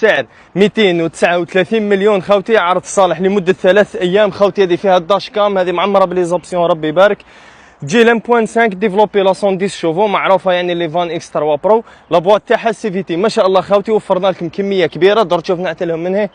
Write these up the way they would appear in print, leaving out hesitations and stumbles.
سعر 239 مليون خوتي، عرض صالح لمده 3 ايام خوتي. هذه فيها الداش كام، هذه معمره بلي زوبسيون ربي يبارك. تجي ل 1.5 ديفلوبي لا 110 شوفو، معروفه يعني لي فان اكس 3 برو. لا بواط تاعها سي في تي ما شاء الله خوتي. وفرنا لكم كميه كبيره، درت شوف نعت لهم من هنا.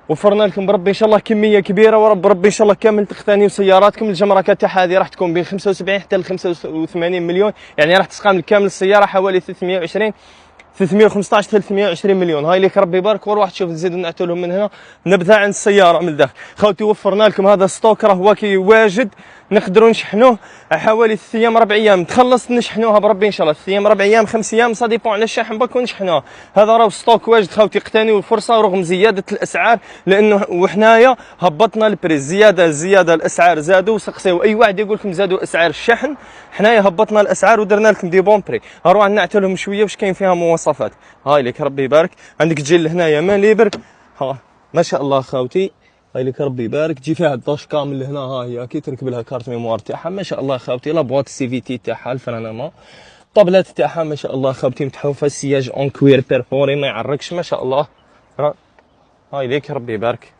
وفرنا لكم بربي ان شاء الله كميه كبيره، وربي ان شاء الله كامل تقتنيوا سياراتكم. الجمركه تاعها هذه راح تكون بين 75 حتى ل 85 مليون، يعني راح تسقام كامل السياره حوالي 315 320 مليون. هاي ليك ربي يبارك. وروح تشوف نزيدوا نعتوا لهم من هنا نبذه عن السياره من الداخل خوتي. وفرنا لكم هذا ستوك راه كي واجد، نقدروا نشحنوه حوالي 3 ايام 4 ايام تخلص نشحنوها بربي ان شاء الله. 3 ايام 4 ايام 5 ايام سا ديبون على الشحن باك ونشحنوها. هذا راه ستوك واجد خوتي، اقتنيوا الفرصه رغم زياده الاسعار، لانه وحنايا هبطنا البريز. زياده الاسعار زادوا. سقسيو اي واحد يقول لكم زادوا اسعار الشحن، حنايا هبطنا الاسعار ودرنا لكم دي بون بري. هروح نعتوا لهم شويه واش كاين فيها مواصفات. هاي لك ربي يبارك. عندك جيل هنايا مان ليبر، ها ما شاء الله خوتي. هاي لك ربي يبارك. تجي فيها الداش كامل هنا، ها هي كي تركب لها كارت ميموار تاعها ما شاء الله خوتي. لا بواط السي في تي تاعها، الفرنما، الطابلات تاعها ما شاء الله خوتي متحوفه. السياج اون كوير بيرفوري ما يعرقش ما شاء الله. هاي ليك ربي يبارك.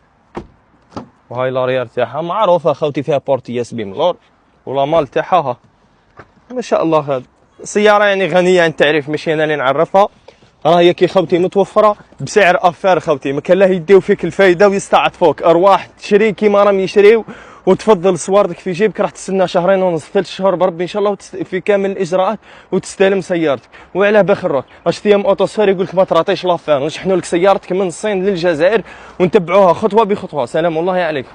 وهاي لارير تاعها معروفه خوتي، فيها بورتياس بيملور. ولا مال تاعها ها ما شاء الله. هذه سياره يعني غنيه عن التعريف، ماشي انا اللي نعرفها. راهي كي خوتي متوفره بسعر افار خوتي، ما كان لا يديو فيك الفايده ويستعطفوك. ارواح تشري كيما راهم يشريو وتفضل صوارتك في جيبك. راح تستنى 2.5 3 شهور بربي ان شاء الله في كامل الاجراءات وتستلم سيارتك. وعلاه بخروك اش تيام اوتوسفير يقول لك ما تراطيش لافير، نشحنوا لك سيارتك من الصين للجزائر ونتبعوها خطوه بخطوه. سلام الله عليكم.